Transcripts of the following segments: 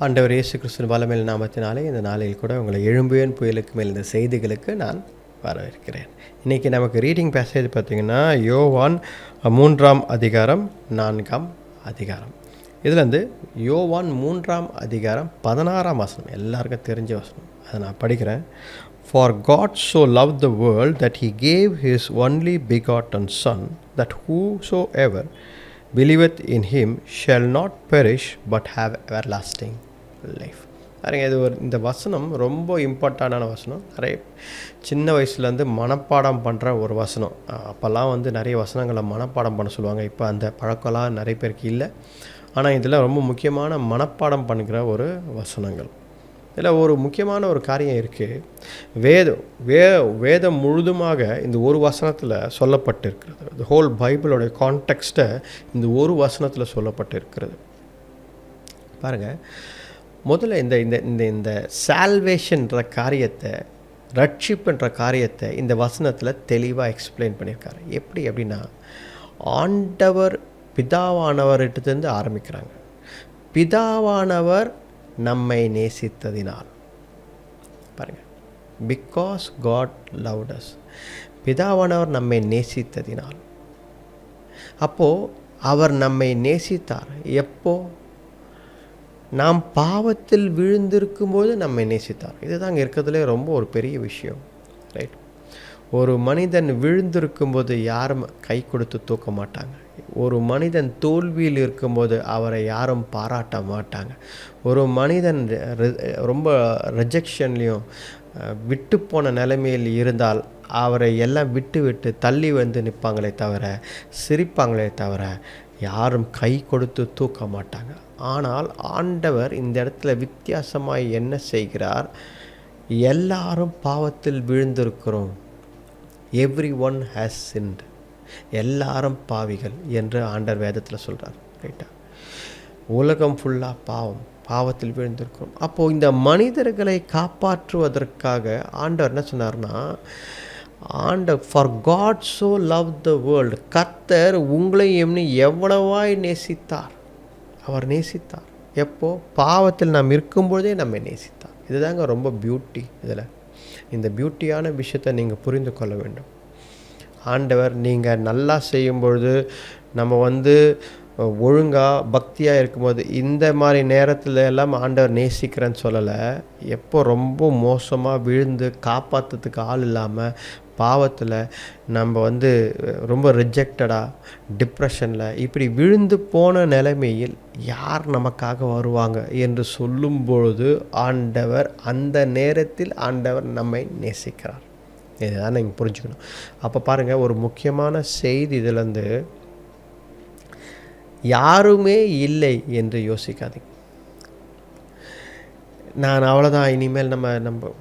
ஆண்டவர் இயேசு கிறிஸ்துவின் வல்லமையுள்ள நாமத்தினாலே இந்த நாளில் கூட உங்களை எழும்புவேன் புயலுக்கு மேல் இந்த செய்திகளுக்கு நான் வரவேற்கிறேன். இன்றைக்கி நமக்கு ரீடிங் பேசேஜ் பார்த்திங்கன்னா யோவான் 3ஆம் அதிகாரம் 4ஆம் அதிகாரம். இதுலேருந்து யோவான் 3ஆம் அதிகாரம் 16ஆம் வசனம், எல்லாருக்கும் தெரிஞ்ச வசனம், அதை நான் படிக்கிறேன். For God so loved the world that he gave his only begotten Son, that whosoever believeth in him shall not perish but have everlasting life. பாருங்க, இது இந்த வசனம் ரொம்ப இம்பார்ட்டண்டான வசனம். நிறைய சின்ன வயசுலேருந்து மனப்பாடம் பண்ணுற ஒரு வசனம். அப்போல்லாம் நிறைய வசனங்களை மனப்பாடம் பண்ண சொல்லுவாங்க. இப்போ அந்த பழக்கம்லாம் நிறைய பேருக்கு இல்லை. ஆனால் இதில் ரொம்ப முக்கியமான மனப்பாடம் பண்ணுகிற ஒரு வசனங்கள். இதில் ஒரு முக்கியமான ஒரு காரியம் இருக்குது. வேதம் முழுதுமாக இந்த ஒரு வசனத்தில் சொல்லப்பட்டிருக்கிறது. இந்த ஹோல் பைபிளோடைய கான்டெக்ஸ்ட்டை இந்த ஒரு வசனத்தில் சொல்லப்பட்டிருக்கிறது. பாருங்கள், முதல்ல இந்த இந்த இந்த இந்த சால்வேஷன்ற காரியத்தை, ரட்சிப்புன்ற காரியத்தை இந்த வசனத்தில் தெளிவாக எக்ஸ்பிளைன் பண்ணியிருக்காரு. எப்படி அப்படின்னா, ஆண்டவர் பிதாவானவர்கிட்டருந்து ஆரம்பிக்கிறாங்க. பிதாவானவர் நம்மை நேசித்ததினால். பாருங்கள், பிகாஸ் காட் லவ்ட் அஸ். பிதாவானவர் நம்மை நேசித்ததினால். அப்போது அவர் நம்மை நேசித்தார். எப்போ? நாம் பாவத்தில் விழுந்திருக்கும்போது நம்மை நேசித்தார். இதுதாங்க இருக்கிறதுலே ரொம்ப ஒரு பெரிய விஷயம், ரைட்? ஒரு மனிதன் விழுந்திருக்கும்போது யாரும் கை கொடுத்து தூக்க மாட்டாங்க. ஒரு மனிதன் தோல்வியில் இருக்கும்போது அவரை யாரும் பாராட்ட மாட்டாங்க. ஒரு மனிதன் ரொம்ப ரிஜெக்ஷன்லேயும் விட்டு போன நிலைமையில் இருந்தால் அவரை எல்லாம் விட்டு தள்ளி வந்து நிற்பாங்களே தவிர, சிரிப்பாங்களே தவிர, யாரும் கை கொடுத்து தூக்க மாட்டாங்க. ஆனால் ஆண்டவர் இந்த இடத்துல வித்தியாசமாய் என்ன செய்கிறார்? எல்லாரும் பாவத்தில் விழுந்திருக்கிறோம். Everyone has sinned. எல்லாரும் பாவிகள் என்று ஆண்டவர் வேதத்தில் சொல்கிறார், ரைட்டா? உலகம் ஃபுல்லாக பாவத்தில் விழுந்திருக்கிறோம். அப்போது இந்த மனிதர்களை காப்பாற்றுவதற்காக ஆண்டவர் என்ன சொன்னார்னா, for God so love the world, கர்த்தர் உங்களையும் எவ்வளவாய் நேசித்தார். அவர் நேசித்தார். எப்போ? பாவத்தில் நாம் இருக்கும்பொழுதே நம்மை நேசித்தார். இதுதாங்க ரொம்ப பியூட்டி. இதில் இந்த பியூட்டியான விஷயத்தை நீங்கள் புரிந்து கொள்ள வேண்டும். ஆண்டவர் நீங்கள் நல்லா செய்யும்பொழுது, நம்ம ஒழுங்காக பக்தியாக இருக்கும்போது, இந்த மாதிரி நேரத்தில் எல்லாம் ஆண்டவர் நேசிக்கிறேன்னு சொல்லலை. எப்போ ரொம்ப மோசமாக விழுந்து காப்பாற்றுறதுக்கு ஆள் இல்லாமல் பாவத்தில் நம்ம ரொம்ப ரிஜெக்டடாக டிப்ரெஷனில் இப்படி விழுந்து போன நிலைமையில் யார் நமக்காக வருவாங்க என்று சொல்லும் பொழுது ஆண்டவர் அந்த நேரத்தில் ஆண்டவர் நம்மை நேசிக்கிறார். இதுதான் நீங்கள் புரிஞ்சுக்கணும். அப்போ பாருங்கள், ஒரு முக்கியமான செய்தி இதிலேருந்து, யாருமே இல்லை என்று யோசிக்காதீங்க. நான் அவ்வளோதான், இனிமேல் நம்ம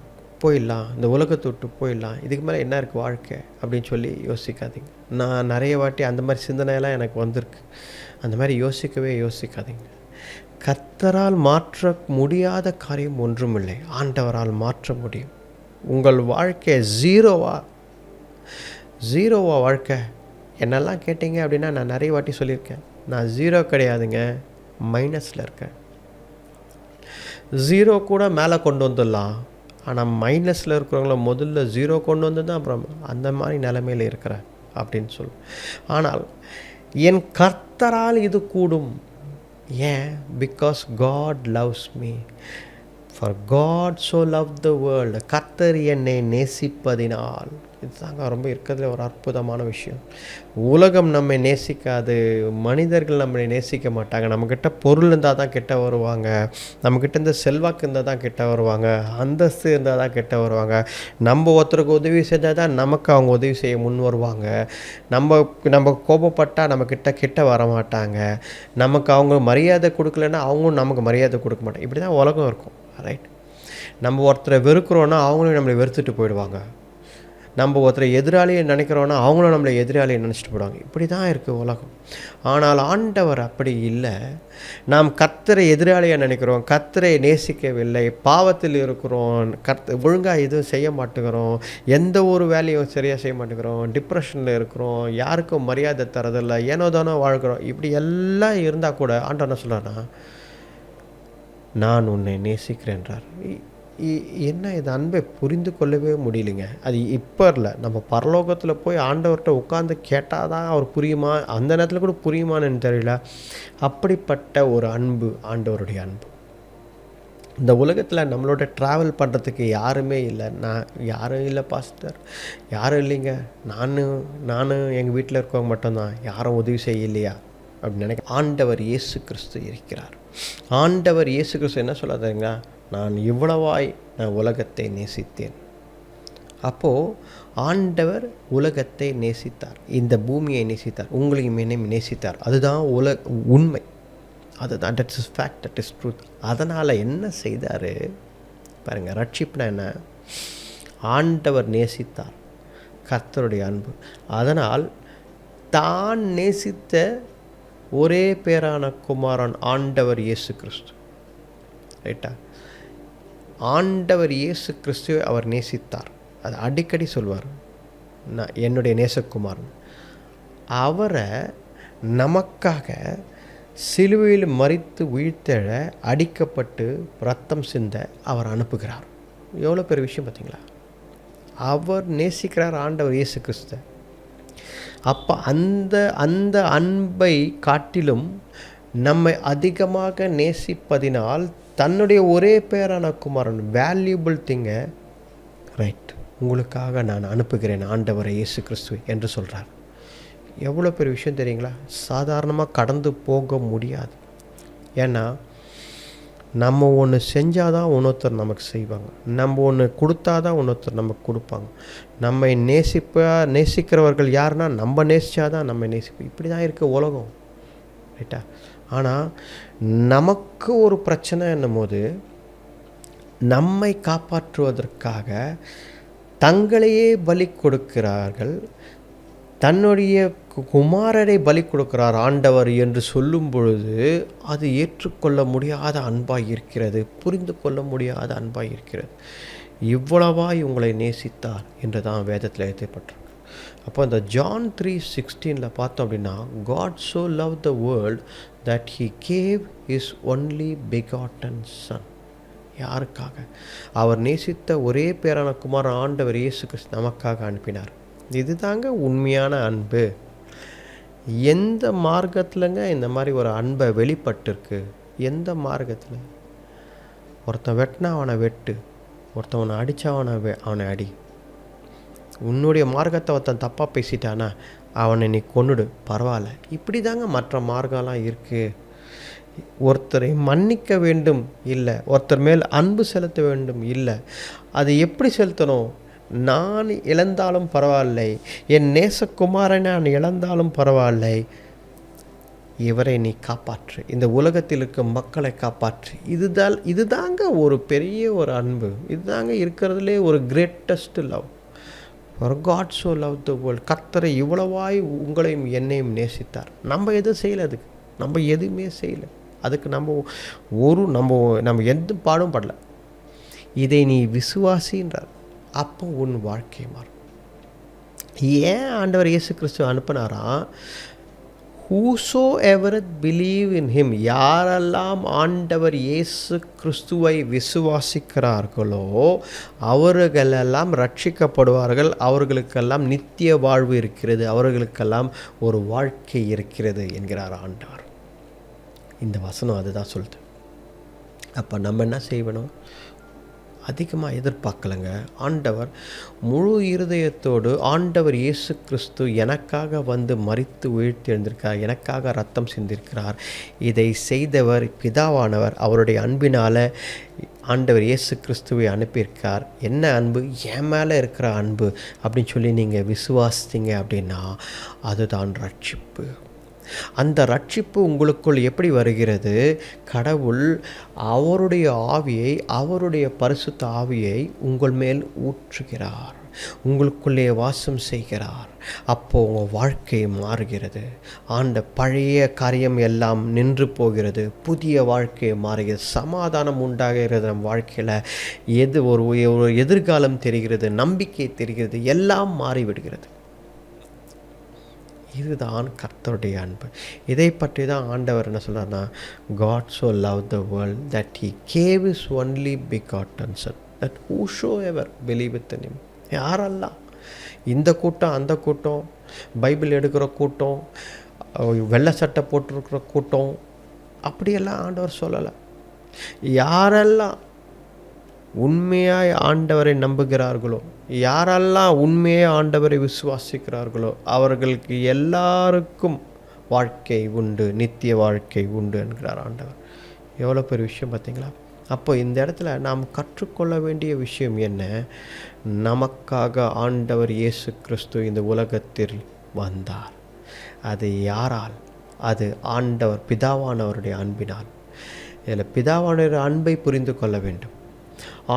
போயிடலாம், இந்த உலகத்தை விட்டு போயிடலாம், இதுக்கு மேலே என்ன இருக்குது வாழ்க்கை அப்படின்னு சொல்லி யோசிக்காதீங்க. நான் நிறைய வாட்டி அந்த மாதிரி சிந்தனையெல்லாம் எனக்கு வந்திருக்கு. அந்த மாதிரி யோசிக்காதீங்க. கர்த்தரால் மாற்ற முடியாத காரியம் ஒன்றுமில்லை. ஆண்டவரால் மாற்ற முடியும். உங்கள் வாழ்க்கை ஜீரோவா வாழ்க்கை என்னெல்லாம் கேட்டீங்க அப்படின்னா, நான் நிறைய வாட்டி சொல்லியிருக்கேன், நான் ஜீரோ கிடையாதுங்க, மைனஸில் இருக்கேன். ஜீரோ கூட மேலே கொண்டு வந்துடலாம், ஆனால் மைனஸில் இருக்கிறவங்கள முதல்ல ஜீரோ கொண்டு வந்து தான் அப்புறம் அந்த மாதிரி நிலைமையில் இருக்கிறேன் அப்படின்னு சொல்லு. ஆனால் என் கர்த்தரால் இது கூடும். ஏன்? Because God loves me. For God so loved the world. கர்த்தர் என்னை நேசிப்பதினால். இதுதாங்க ரொம்ப இருக்கிறதுல ஒரு அற்புதமான விஷயம். உலகம் நம்மை நேசிக்காது, மனிதர்கள் நம்மளை நேசிக்க மாட்டாங்க. நம்மக்கிட்ட பொருள் இருந்தால் தான் கிட்ட வருவாங்க, நம்மக்கிட்ட இந்த செல்வாக்கு இருந்தால் தான் கிட்ட வருவாங்க, அந்தஸ்து இருந்தால் தான் கிட்ட வருவாங்க. நம்ம ஒருத்தருக்கு உதவி செஞ்சால் தான் நமக்கு அவங்க உதவி செய்ய முன் வருவாங்க. நம்ம கோபப்பட்டால் நம்மக்கிட்ட கிட்ட வர மாட்டாங்க. நமக்கு அவங்க மரியாதை கொடுக்கலன்னா அவங்களும் நமக்கு மரியாதை கொடுக்க மாட்டாங்க. இப்படி தான் உலகம் இருக்கும், ரைட்? நம்ம ஒருத்தரை வெறுக்கிறோன்னா அவங்களும் நம்மளை வெறுத்துட்டு போயிடுவாங்க. நம்ம ஒருத்தரை எதிராளியை நினைக்கிறோன்னா அவங்களும் நம்மளை எதிராளியை நினச்சிட்டு போடுவாங்க. இப்படி தான் இருக்குது உலகம். ஆனால் ஆண்டவர் அப்படி இல்லை. நாம் கர்த்தரை எதிராளியாக நினைக்கிறோம், கர்த்தரை நேசிக்கவில்லை, பாவத்தில் இருக்கிறோம், ஒழுங்காக எதுவும் செய்ய மாட்டேங்கிறோம், எந்த ஒரு வேலையும் சரியாக செய்ய மாட்டேங்கிறோம், டிப்ரெஷனில் இருக்கிறோம், யாருக்கும் மரியாதை தரதில்லை, ஏனோ தானோ வாழ்கிறோம். இப்படி எல்லாம் இருந்தால் கூட ஆண்டவர் என்ன சொல்கிறாருன்னா, நான் உன்னை நேசிக்கிறேன்றார். என்ன இது அன்பை புரிந்து கொள்ளவே முடியலைங்க. அது இப்போ இல்லை, நம்ம பரலோகத்தில் போய் ஆண்டவர்கிட்ட உட்காந்து கேட்டால் தான் அவர் புரியுமா, அந்த நேரத்தில் கூட புரியுமான்னு தெரியல. அப்படிப்பட்ட ஒரு அன்பு ஆண்டவருடைய அன்பு. இந்த உலகத்தில் நம்மளோட ட்ராவல் பண்ணுறதுக்கு யாருமே இல்லை. யாரும் இல்லை பாஸ்டர், யாரும் இல்லைங்க, நான் எங்கள் வீட்டில் இருக்கவங்க மட்டும்தான், யாரும் உதவி செய்யலையா அப்படின்னு நினைக்க. ஆண்டவர் இயேசு கிறிஸ்து இருக்கிறார். ஆண்டவர் இயேசு கிறிஸ்து என்ன சொல்லாதீங்க, நான் இவ்வளவாய் நான் உலகத்தை நேசித்தேன். அப்போது ஆண்டவர் உலகத்தை நேசித்தார், இந்த பூமியை நேசித்தார், உங்களையும் என்னையும் நேசித்தார். அதுதான் உண்மை, அதுதான் that's is fact, that is truth. அதனால் என்ன செய்தார் பாருங்கள், ரட்சிப்புனா என்ன, ஆண்டவர் நேசித்தார், கர்த்தருடைய அன்பு. அதனால் தான் நேசித்த ஒரே பேரான குமாரன் ஆண்டவர் இயேசு கிறிஸ்து, ரைட்டா, ஆண்டவர் இயேசு கிறிஸ்துவை அவர் நேசித்தார். அது அடிக்கடி சொல்வார், நான் என்னுடைய நேசகுமாரன். அவரை நமக்காக சிலுவையில் மரித்து வீழ்த்தெழ, அடிக்கப்பட்டு ரத்தம் சிந்த அவர் அனுப்புகிறார். எவ்வளோ பெரிய விஷயம் பார்த்தீங்களா. அவர் நேசிக்கிறார் ஆண்டவர் இயேசு கிறிஸ்து. அப்போ அந்த அன்பை காட்டிலும் நம்மை அதிகமாக நேசிப்பதினால் தன்னுடைய ஒரே பேரான குமாரன், வேல்யூபிள் திங்கை, ரைட், உங்களுக்காக நான் அனுப்புகிறேன் ஆண்டவரை இயேசு கிறிஸ்துவை என்று சொல்கிறார். எவ்வளோ பெரிய விஷயம் தெரியுங்களா. சாதாரணமாக கடந்து போக முடியாது. ஏன்னா நம்ம ஒன்று செஞ்சால் தான் இன்னொருத்தர் நமக்கு செய்வாங்க, நம்ம ஒன்று கொடுத்தா தான் இன்னொருத்தர் நமக்கு கொடுப்பாங்க. நம்மை நேசிக்கிறவர்கள் யாருன்னா நம்ம நேசித்தா தான் நம்ம நேசிப்போம். இப்படி தான் இருக்குது உலகம், ரைட்டா. ஆனால் நமக்கு ஒரு பிரச்சனை என்னும் போது நம்மை காப்பாற்றுவதற்காக தங்களையே பலி கொடுக்கிறார்கள். தன்னுடைய குமாரரை பலி கொடுக்கிறார் ஆண்டவர் என்று சொல்லும் பொழுது அது ஏற்றுக்கொள்ள முடியாத அன்பாய் இருக்கிறது, புரிந்து கொள்ள முடியாத அன்பாய் இருக்கிறது. இவ்வளவாய் உங்களை நேசித்தார் என்று தான் வேதத்தில் எழுதப்பட்டிருக்கு. அப்போ இந்த John 3:16 பார்த்தோம் அப்படின்னா, God so loved the world that he gave his only begotten son. யாருக்காக? அவர் நேசித்த ஒரே பேரான குமாரன் ஆண்டவர் இயேசு கிறிஸ்து நமக்காக அனுப்பினார். இது தாங்க உண்மையான அன்பு. எந்த மார்க்கத்திலங்க இந்த மாதிரி ஒரு அன்பை வெளிப்பட்டிருக்கு? எந்த மார்க்கத்தில்? ஒருத்தன் வெட்டினா அவனை வெட்டு, ஒருத்தவனை அடித்தா அவனை அடி. உன்னுடைய மார்க்கத்தை ஒருத்தன் தப்பாக பேசிட்டானா அவனை நீ கொன்னுடு, பரவாயில்ல. இப்படி தாங்க மற்ற மார்க்கம்லாம் இருக்குது. ஒருத்தரை மன்னிக்க வேண்டும் இல்லை, ஒருத்தர் மேல் அன்பு செலுத்த வேண்டும் இல்லை. அது எப்படி செலுத்தணும்? நான் இழந்தாலும் பரவாயில்லை, என் நேசகுமாரனை நான் இழந்தாலும் பரவாயில்லை, இவரை நீ காப்பாற்று, இந்த உலகத்தில் இருக்க மக்களை காப்பாற்று. இதுதாங்க ஒரு பெரிய ஒரு அன்பு. இதுதாங்க இருக்கிறதுலே ஒரு greatest love. For God so loved the world. கர்த்தரை இவ்வளவாய் உங்களையும் என்னையும் நேசித்தார். நம்ம எதுவும் செய்யலை, அதுக்கு நம்ம எதுவுமே செய்யலை. அதுக்கு நம்ம எந்த பாடும் படல. இதை நீ விசுவாசின்றார், அப்போ உன் வாழ்க்கை மாறும். ஏன் ஆண்டவர் இயேசு கிறிஸ்து அனுப்பினாராம்? whosoever believe in him, யாரெல்லாம் ஆண்டவர் இயேசு கிறிஸ்துவை விசுவாசிக்கிறார்களோ அவர்களெல்லாம் ரட்சிக்கப்படுவார்கள், அவர்களுக்கெல்லாம் நித்திய வாழ்வு இருக்கிறது, அவர்களுக்கெல்லாம் ஒரு வாழ்க்கை இருக்கிறது என்கிறார் ஆண்டவர். இந்த வசனம் அதுதான் சொல்லுது. அப்போ நம்ம என்ன செய்யணும்? அதிகமாக எதிர்பார்க்கலைங்க. ஆண்டவர் முழு இருதயத்தோடு, ஆண்டவர் இயேசு கிறிஸ்து எனக்காக வந்து மரித்து வீழ்த்தி எழுந்திருக்கிறார், எனக்காக ரத்தம் சிந்திருக்கிறார். இதை செய்தவர் பிதாவானவர், அவருடைய அன்பினால் ஆண்டவர் இயேசு கிறிஸ்துவை அனுப்பியிருக்கார். என்ன அன்பு? என் மேலே இருக்கிற அன்பு அப்படின்னு சொல்லி நீங்கள் விசுவாசித்தீங்க அப்படின்னா அதுதான் ரட்சிப்பு. அந்த ரட்சிப்பு உங்களுக்குள் எப்படி வருகிறது? கடவுள் அவருடைய ஆவியை, அவருடைய பரிசுத்த ஆவியை உங்கள் மேல் ஊற்றுகிறார், உங்களுக்குள்ளே வாசம் செய்கிறார். அப்போது உங்கள் வாழ்க்கை மாறுகிறது. பழைய காரியம் எல்லாம் நின்று போகிறது, புதிய வாழ்க்கை மாறுகிறது, சமாதானம் உண்டாகிறது. நம் வாழ்க்கையில் ஒரு எதிர்காலம் தெரிகிறது, நம்பிக்கை தெரிகிறது, எல்லாம் மாறிவிடுகிறது. இதுதான் கர்த்தருடைய அன்பு. இதை பற்றி தான் ஆண்டவர் என்ன சொல்கிறார்னா, God so loved the world that he gave his only begotten son that whosoever believeth in him. யாரெல்லாம் இந்த கூட்டம் அந்த கூட்டம், பைபிள் எடுக்கிற கூட்டம், வெள்ளை சட்டை போட்டிருக்கிற கூட்டம், அப்படியெல்லாம் ஆண்டவர் சொல்லலை. யாரெல்லாம் உண்மையாய் ஆண்டவரை நம்புகிறார்களோ, யாரெல்லாம் உண்மையாக ஆண்டவரை விசுவாசிக்கிறார்களோ அவர்களுக்கு எல்லாருக்கும் வாழ்க்கை உண்டு, நித்திய வாழ்க்கை உண்டு என்கிறார் ஆண்டவர். எவ்வளோ பெரிய விஷயம் பார்த்தீங்களா? அப்போ இந்த இடத்துல நாம் கற்றுக்கொள்ள வேண்டிய விஷயம் என்ன? நமக்காக ஆண்டவர் இயேசு கிறிஸ்து இந்த உலகத்தில் வந்தார். அது யாரால்? அது ஆண்டவர் பிதாவானவருடைய அன்பினால். இதில் பிதாவானவருடைய அன்பை புரிந்து கொள்ள வேண்டும்.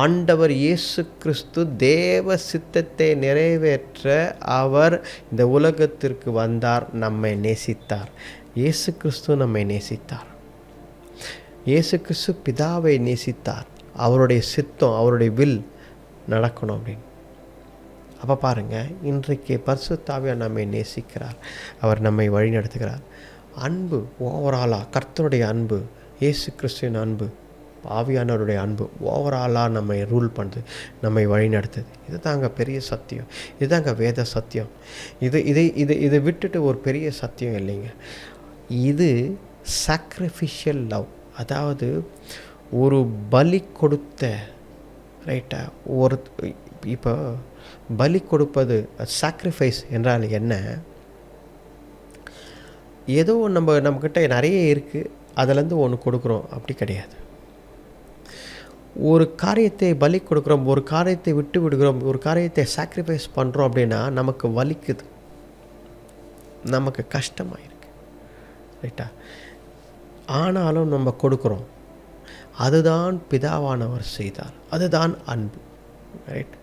ஆண்டவர் இயேசு கிறிஸ்து தேவ சித்தத்தை நிறைவேற்ற அவர் இந்த உலகத்திற்கு வந்தார், நம்மை நேசித்தார். இயேசு கிறிஸ்து நம்மை நேசித்தார். இயேசு கிறிஸ்து பிதாவை நேசித்தார். அவருடைய சித்தம், அவருடைய வில் நடக்கணும் அப்படின்னு. அப்போ பாருங்கள், இன்றைக்கு பரிசுத்த ஆவியானவர் நம்மை நேசிக்கிறார், அவர் நம்மை வழிநடத்துகிறார். அன்பு ஓவராலாக கர்த்தருடைய அன்பு, இயேசு கிறிஸ்துவின் அன்பு, ஆவியானவருடைய அன்பு ஓவராலாக நம்மை ரூல் பண்ணுது, நம்மை வழிநடத்துது. இது தாங்க பெரிய சத்தியம், இதுதாங்க வேத சத்தியம். இதை விட்டுட்டு ஒரு பெரிய சத்தியம் இல்லைங்க. இது சாக்ரிஃபிஷியல் லவ், அதாவது ஒரு பலி கொடுத்த, ரைட்டா? ஒரு இப்போ பலி கொடுப்பது, சாக்ரிஃபைஸ் என்றால் என்ன? ஏதோ நம்மக்கிட்ட நிறைய இருக்குது, அதிலேருந்து ஒன்று கொடுக்குறோம், அப்படி கிடையாது. ஒரு காரியத்தை பலி கொடுக்குறோம், ஒரு காரியத்தை விட்டு விடுகிறோம், ஒரு காரியத்தை சாக்ரிஃபைஸ் பண்ணுறோம் அப்படின்னா நமக்கு வலிக்குது, நமக்கு கஷ்டமாக இருக்குது, ரைட்டா? ஆனாலும் நம்ம கொடுக்குறோம். அதுதான் பிதாவானவர் செய்தார், அதுதான் அன்பு, ரைட்?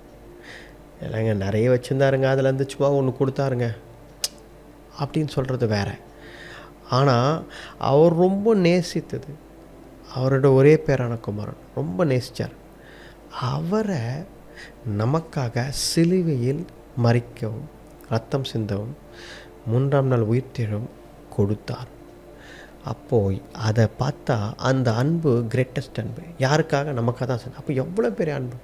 இல்லைங்க நிறைய வச்சுருந்தாருங்க, அதுலேருந்து சும்மா ஒன்று கொடுத்தாருங்க அப்படின்னு சொல்கிறது வேறு. ஆனால் அவர் ரொம்ப நேசித்தது, அவரோட ஒரே பேரான குமாரன் ரொம்ப நேசித்தார். அவரை நமக்காக சிலுவையில் மரிக்கவும், ரத்தம் சிந்தவும், 3ஆம் நாள் உயிர்த்தெழவும் கொடுத்தார். அப்போது அதை பார்த்தா அந்த அன்பு கிரேட்டஸ்ட் அன்பு. யாருக்காக? நமக்காக தான் செஞ்சு. அப்போ எவ்வளோ பெரிய அன்பு!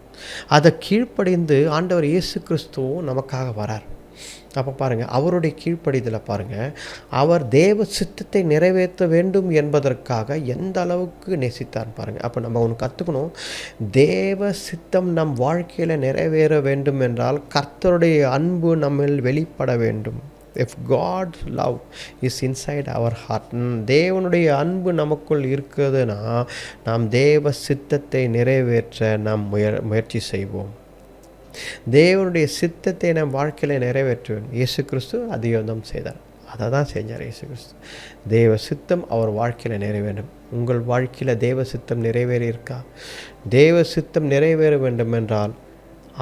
அதை கீழ்ப்படிந்து ஆண்டவர் இயேசு கிறிஸ்துவும் நமக்காக வரார். அப்போ பாருங்கள், அவருடைய கீழ்ப்படிதலை பாருங்கள். அவர் தேவ சித்தத்தை நிறைவேற்ற வேண்டும் என்பதற்காக எந்த அளவுக்கு நேசித்தார் பாருங்கள். அப்போ நம்ம ஒன்று கற்றுக்கணும். தேவ சித்தம் நம் வாழ்க்கையில் நிறைவேற வேண்டும் என்றால் கர்த்தருடைய அன்பு நம்மில் வெளிப்பட வேண்டும். If God's love is inside our heart, தேவனுடைய அன்பு நமக்குள் இருக்குதுன்னா நாம் தேவ சித்தத்தை நிறைவேற்ற நாம் முயற்சி செய்வோம். தேவனுடைய சித்தத்தை நம் வாழ்க்கையில் நிறைவேற்றுவோம். இயேசு கிறிஸ்து அதிகம் செய்தார், அதை தான் செஞ்சார் இயேசு கிறிஸ்து. தேவ சித்தம் அவர் வாழ்க்கையில் நிறைவேறும். உங்கள் வாழ்க்கையில் தேவ சித்தம் நிறைவேறி இருக்கா? தேவ சித்தம் நிறைவேற வேண்டும் என்றால்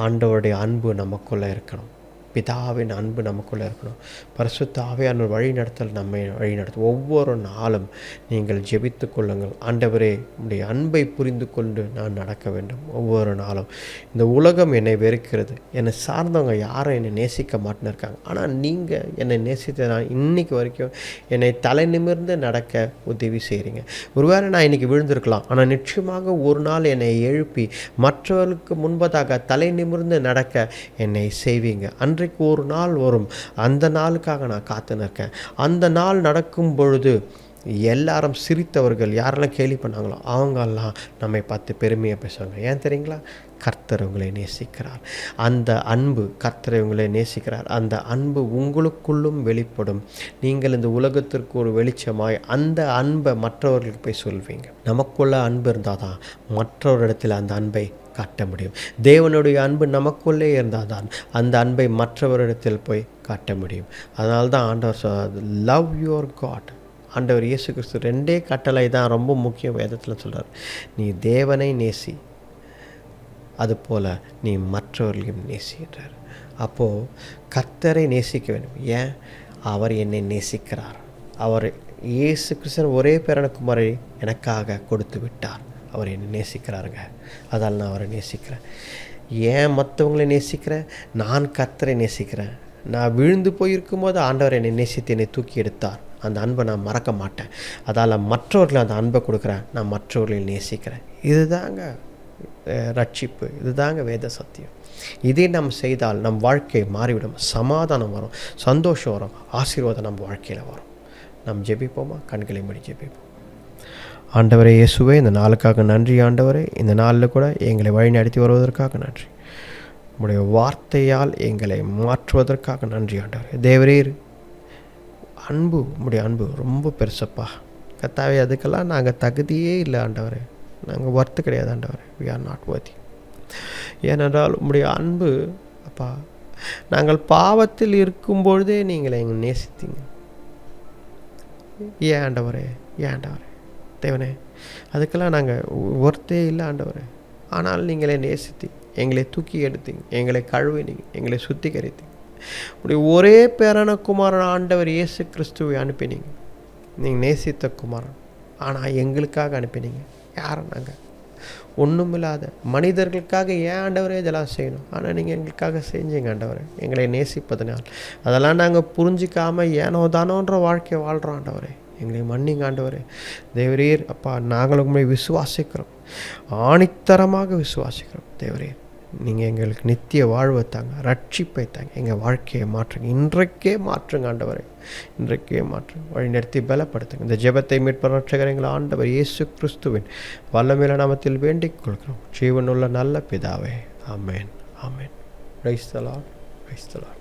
ஆண்டவருடைய அன்பு நமக்குள்ளே இருக்கணும், பிதாவின் அன்பு நமக்குள்ளே இருக்கணும். பரிசுத்த ஆவியானவர் வழி நடத்தல் நம்மை வழி நடத்தும். ஒவ்வொரு நாளும் நீங்கள் ஜெபித்து கொள்ளுங்கள், ஆண்டவரே உடைய அன்பை புரிந்து கொண்டு நான் நடக்க வேண்டும். ஒவ்வொரு நாளும் இந்த உலகம் என்னை வெறுக்கிறது, என்னை சார்ந்தவங்க யாரும் என்னை நேசிக்க மாட்டேன்னு இருக்காங்க. ஆனால் நீங்கள் என்னை நேசித்த நான் இன்றைக்கு வரைக்கும் என்னை தலை நிமிர்ந்து நடக்க உதவி செய்கிறீங்க. ஒருவேளை நான் இன்றைக்கி விழுந்திருக்கலாம், ஆனால் நிச்சயமாக ஒரு நாள் என்னை எழுப்பி மற்றவர்களுக்கு முன்பதாக தலை நிமிர்ந்து நடக்க என்னை செய்வீங்க. அன்றைக்கு ஒரு நாள் வரும், அந்த நாளுக்காக நான் காத்து நிற்கேன். அந்த நாள் நடக்கும் பொழுது எல்லாரும் சிரித்தவர்கள், யாரெல்லாம் கேலி பண்ணாங்களோ அவங்கெல்லாம் நம்மை பார்த்து பெருமையாக பேசுவாங்க. ஏன் தெரியுங்களா? கர்த்தர் உங்களை நேசிக்கிறார். அந்த அன்பு, கர்த்தரை உங்களை நேசிக்கிறார். அந்த அன்பு உங்களுக்குள்ளும் வெளிப்படும். நீங்கள் இந்த உலகத்திற்கு ஒரு வெளிச்சமாய் அந்த அன்பை மற்றவர்களுக்கு போய் சொல்வீங்க. நமக்குள்ள அன்பு இருந்தால் தான் மற்றவரிடத்தில் அந்த அன்பை காட்ட முடியும். தேவனுடைய அன்பு நமக்குள்ளே இருந்தால் தான் அந்த அன்பை மற்றவரிடத்தில் போய் காட்ட முடியும். அதனால தான் ஆண்டவர் லவ் யுவர் காட். ஆண்டவர் இயேசு கிறிஸ்து 2 கட்டளை தான் ரொம்ப முக்கியம் வேதத்தில் சொல்கிறார். நீ தேவனை நேசி, அதுபோல் நீ மற்றவர்களையும் நேசிக்கிறார். அப்போது கர்த்தரை நேசிக்க வேண்டும். ஏன்? அவர் என்னை நேசிக்கிறார். அவர் இயேசு கிறிஸ்து ஒரே பேரான குமாரனை எனக்காக கொடுத்து விட்டார். அவர் என்னை நேசிக்கிறாருங்க, அதால் நான் அவரை நேசிக்கிறேன். ஏன் மற்றவங்களை நேசிக்கிறேன்? நான் கர்த்தரை நேசிக்கிறேன். நான் விழுந்து போயிருக்கும்போது ஆண்டவர் என்னை நேசித்து என்னை தூக்கி எடுத்தார். அந்த அன்பை நான் மறக்க மாட்டேன். அதால் மற்றவர்களை அந்த அன்பை கொடுக்குறேன். நான் மற்றவர்களை நேசிக்கிறேன். இதுதாங்க ரட்சிப்பு. இதுதாங்க வேத சத்தியம். இதே நம்ம செய்தால் நம் வாழ்க்கை மாறிவிடும். சமாதானம் வரும், சந்தோஷம் வரும், ஆசீர்வாதம் நம்ம வாழ்க்கையில் வரும். நாம் ஜெபிப்போமா? கண்களை மூடி ஜெபிப்போம். ஆண்டவரே இயேசுவே, இந்த நாளுக்காக நன்றி. ஆண்டவரே, இந்த நாளில் கூட எங்களை வழி நடத்தி வருவதற்காக நன்றி. உம்முடைய வார்த்தையால் எங்களை மாற்றுவதற்காக நன்றி. ஆண்டவரே தேவரீர், அன்பு, உம்முடைய அன்பு ரொம்ப பெருசப்பா கர்த்தாவே. அதுக்கெல்லாம் நாங்கள் தகுதியே இல்லை ஆண்டவரே. நாங்கள் ஒர்த்து கிடையாது ஆண்டவரே. We are not worthy. ஏனென்றால் உம்முடைய அன்பு அப்பா, நாங்கள் பாவத்தில் இருக்கும்பொழுதே நீங்கள் எங்களை நேசித்தீங்க. ஏன் ஆண்டவரே, ஏன் ஆண்டவரே தேவனே, அதுக்கெல்லாம் நாங்கள் ஒர்த்தே இல்லை ஆண்டவரே. ஆனால் நீங்களே நேசித்தி எங்களை தூக்கி எடுத்தீங்க, எங்களை கழுவினீங்க, எங்களை சுத்திகரித்தீங்க. உடைய ஒரே பேரான குமாரன் ஆண்டவர் இயேசு கிறிஸ்துவை அனுப்பினீங்க. நீங்கள் நேசித்த குமாரன், ஆனால் எங்களுக்காக அனுப்பினீங்க. யாரை? நாங்கள் ஒன்றுமில்லாத மனிதர்களுக்காக ஏன் ஆண்டவரே இதெல்லாம் செய்யணும்? ஆனால் நீங்கள் எங்களுக்காக செஞ்சீங்க ஆண்டவரே, எங்களை நேசிப்பதனால். அதெல்லாம் நாங்கள் புரிஞ்சிக்காமல் ஏனோ தானோன்ற வாழ்க்கையை வாழ்கிறோம் ஆண்டவரே. எங்களை மன்னிங்க ஆண்டவரே. தேவரீர் அப்பா, நாங்கள் உண்மை விசுவாசிக்கிறோம், ஆணித்தரமாக விசுவாசிக்கிறோம். தேவரீர், நீங்கள் எங்களுக்கு நித்திய வாழ்வை தாங்க, ரட்சிப்பை தாங்க, எங்கள் வாழ்க்கையை மாற்றுங்க. இன்றைக்கே மாற்றுங்க ஆண்டவரே, இன்றைக்கே மாற்றுங்க. வழிநடத்தி பலப்படுத்துங்க. இந்த ஜெபத்தை மீட்பர் ரட்சகர் எங்கள் ஆண்டவர் இயேசு கிறிஸ்துவின் வல்லமையுள்ள நாமத்தில் வேண்டிக் கொள்கிறோம், ஜீவனுள்ள நல்ல பிதாவே. Amen, amen. Praise the lord, praise the Lord.